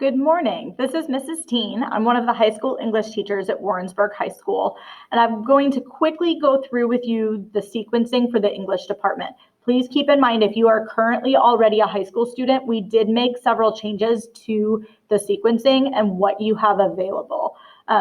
Good morning. This is Mrs. Teen. I'm one of the high school English teachers at Warrensburg High School, and I'm going to quickly go through with you the sequencing for the English department. Please keep in mind, if you are currently already a high school student, we did make several changes to the sequencing and what you have available.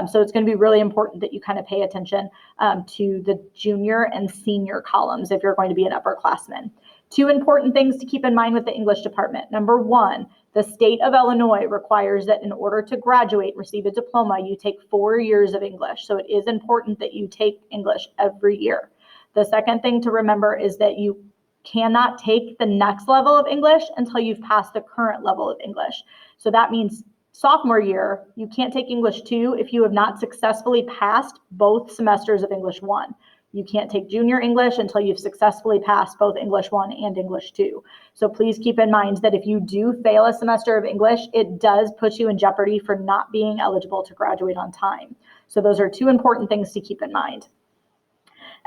So it's going to be really important that you kind of pay attention to the junior and senior columns if you're going to be an upperclassman. Two important things to keep in mind with the English department. Number one, the state of Illinois requires that in order to graduate, receive a diploma, you take 4 years of English. So it is important that you take English every year. The second thing to remember is that you cannot take the next level of English until you've passed the current level of English. So that means sophomore year, you can't take English 2 if you have not successfully passed both semesters of English 1. You can't take junior English until you've successfully passed both English 1 and English 2. So please keep in mind that if you do fail a semester of English, it does put you in jeopardy for not being eligible to graduate on time. So those are two important things to keep in mind.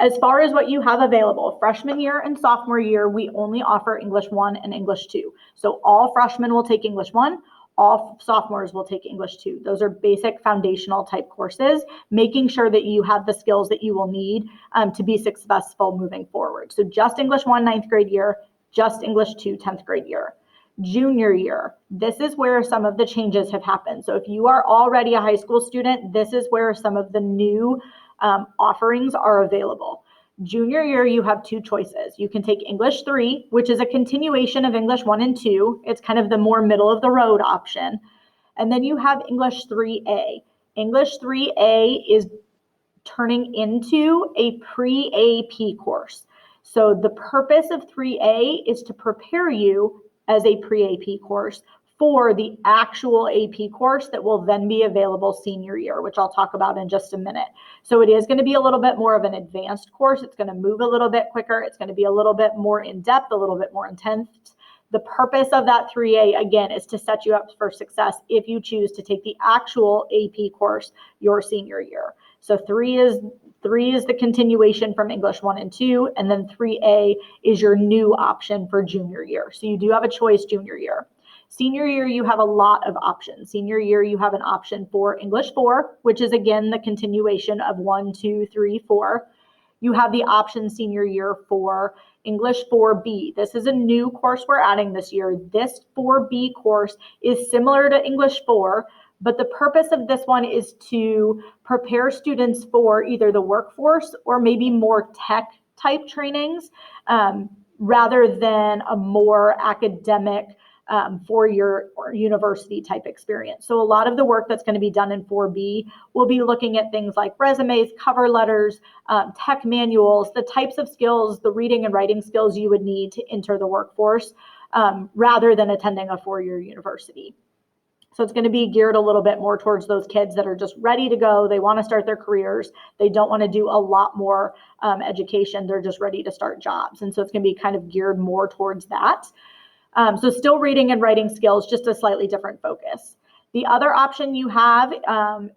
As far as what you have available, freshman year and sophomore year, we only offer English 1 and English 2. So all freshmen will take English 1. All sophomores will take English 2. Those are basic foundational type courses, making sure that you have the skills that you will need to be successful moving forward. So just English 1 ninth grade year, just English 2 10th grade year. Junior year, this is where some of the changes have happened. So if you are already a high school student, this is where some of the new offerings are available. Junior year, you have two choices. You can take English 3, which is a continuation of English 1 and 2. It's kind of the more middle of the road option. And then you have English 3A. English 3A is turning into a pre-AP course. So the purpose of 3A is to prepare you as a pre-AP course for the actual AP course that will then be available senior year, which I'll talk about in just a minute. So it is going to be a little bit more of an advanced course. It's going to move a little bit quicker. It's going to be a little bit more in depth, a little bit more intense. The purpose of that 3A, again, is to set you up for success if you choose to take the actual AP course your senior year. So 3 is the continuation from English 1 and 2, and then 3A is your new option for junior year. So you do have a choice junior year. Senior year, you have a lot of options. Senior year, you have an option for English 4, which is again the continuation of 1, 2, 3, 4. You have the option senior year for English 4B. This is a new course we're adding this year. This 4B course is similar to English 4, but the purpose of this one is to prepare students for either the workforce or maybe more tech type trainings rather than a more academic four-year or university type experience. So a lot of the work that's going to be done in 4B will be looking at things like resumes, cover letters, tech manuals, the types of skills, the reading and writing skills you would need to enter the workforce rather than attending a four-year university. So it's going to be geared a little bit more towards those kids that are just ready to go. They want to start their careers. They don't want to do a lot more education. They're just ready to start jobs. And so it's going to be kind of geared more towards that. So still reading and writing skills, just a slightly different focus. The other option you have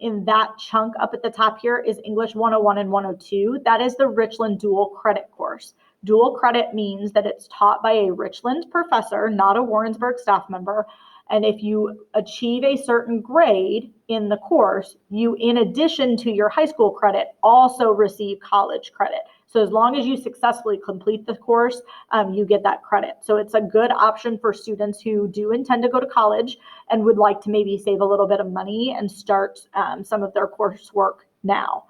in that chunk up at the top here is English 101 and 102. That is the Richland dual credit course. Dual credit means that it's taught by a Richland professor, not a Warrensburg staff member. And if you achieve a certain grade in the course, you, in addition to your high school credit, also receive college credit. So as long as you successfully complete the course, you get that credit. So it's a good option for students who do intend to go to college and would like to maybe save a little bit of money and start some of their coursework now.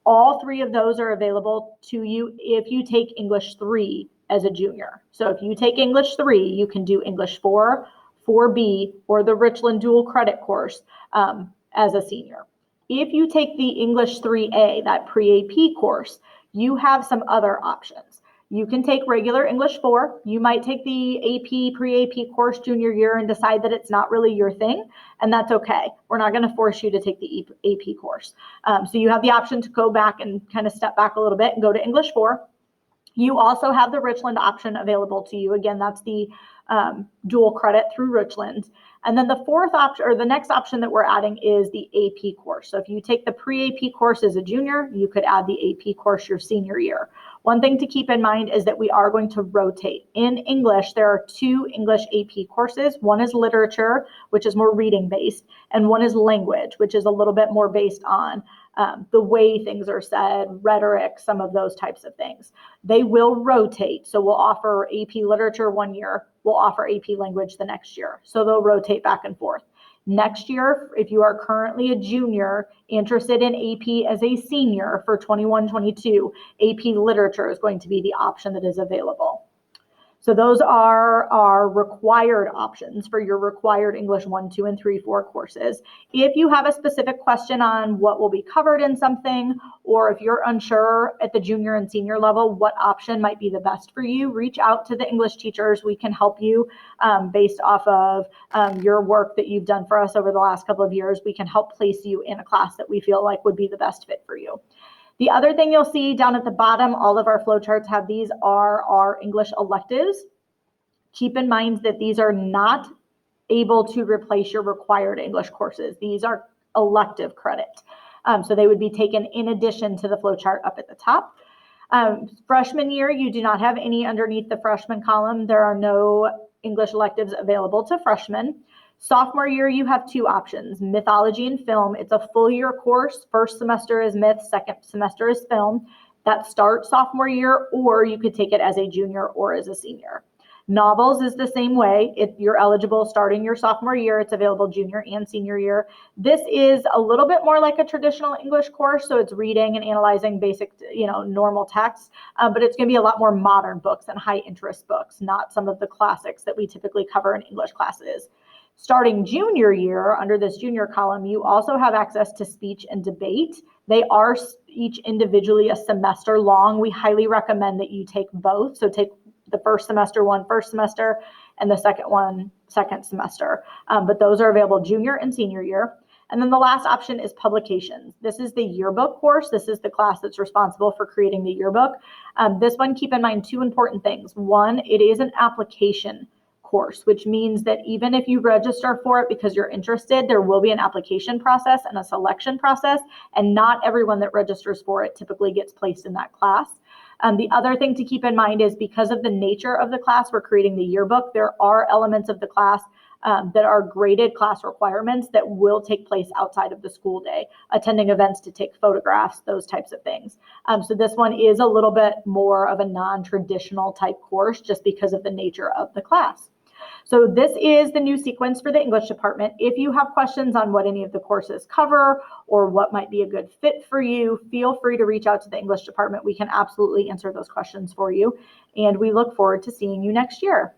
All three of those are available to you if you take English 3 as a junior. So if you take English 3, you can do English 4, 4B, or the Richland dual credit course as a senior. If you take the English 3A, that pre-AP course, you have some other options. You can take regular English 4. You might take the AP, pre-AP course junior year and decide that it's not really your thing, and that's okay. We're not going to force you to take the AP course. So you have the option to go back and kind of step back a little bit and go to English 4. You also have the Richland option available to you. Again, that's the dual credit through Richland. And then the fourth option, or the next option that we're adding, is the AP course. So if you take the pre-AP course as a junior, you could add the AP course your senior year. One thing to keep in mind is that we are going to rotate. In English, there are 2 English AP courses. One is literature, which is more reading based, and one is language, which is a little bit more based on the way things are said, rhetoric, some of those types of things. They will rotate. So we'll offer AP literature one year, we'll offer AP language the next year. So they'll rotate back and forth. Next year, if you are currently a junior interested in AP as a senior for 21-22, AP literature is going to be the option that is available. So those are our required options for your required English 1, 2, and 3, 4 courses. If you have a specific question on what will be covered in something, or if you're unsure at the junior and senior level what option might be the best for you, reach out to the English teachers. We can help you based off of your work that you've done for us over the last couple of years. We can help place you in a class that we feel like would be the best fit for you. The other thing you'll see down at the bottom, all of our flowcharts have these are our English electives. Keep in mind that these are not able to replace your required English courses. These are elective credit. So they would be taken in addition to the flowchart up at the top. Freshman year, you do not have any underneath the freshman column. There are no English electives available to freshmen. Sophomore year, you have 2 options, mythology and film. It's a full year course. First semester is myth, second semester is film. That starts sophomore year, or you could take it as a junior or as a senior. Novels is the same way. If you're eligible starting your sophomore year, it's available junior and senior year. This is a little bit more like a traditional English course, so it's reading and analyzing basic, normal text, but it's going to be a lot more modern books and high interest books, not some of the classics that we typically cover in English classes. Starting junior year, under this junior column, you also have access to speech and debate. They are each individually a semester long. We highly recommend that you take both. So take the first semester one first semester and the second one second semester. But those are available junior and senior year. And then the last option is publications. This is the yearbook course. This is the class that's responsible for creating the yearbook. This one, keep in mind 2 important things. One, it is an application course, which means that even if you register for it because you're interested, there will be an application process and a selection process, and not everyone that registers for it typically gets placed in that class. The other thing to keep in mind is because of the nature of the class we're creating the yearbook, there are elements of the class that are graded class requirements that will take place outside of the school day, attending events to take photographs, those types of things. So this one is a little bit more of a non-traditional type course just because of the nature of the class. So this is the new sequence for the English department. If you have questions on what any of the courses cover or what might be a good fit for you, feel free to reach out to the English department. We can absolutely answer those questions for you. And we look forward to seeing you next year.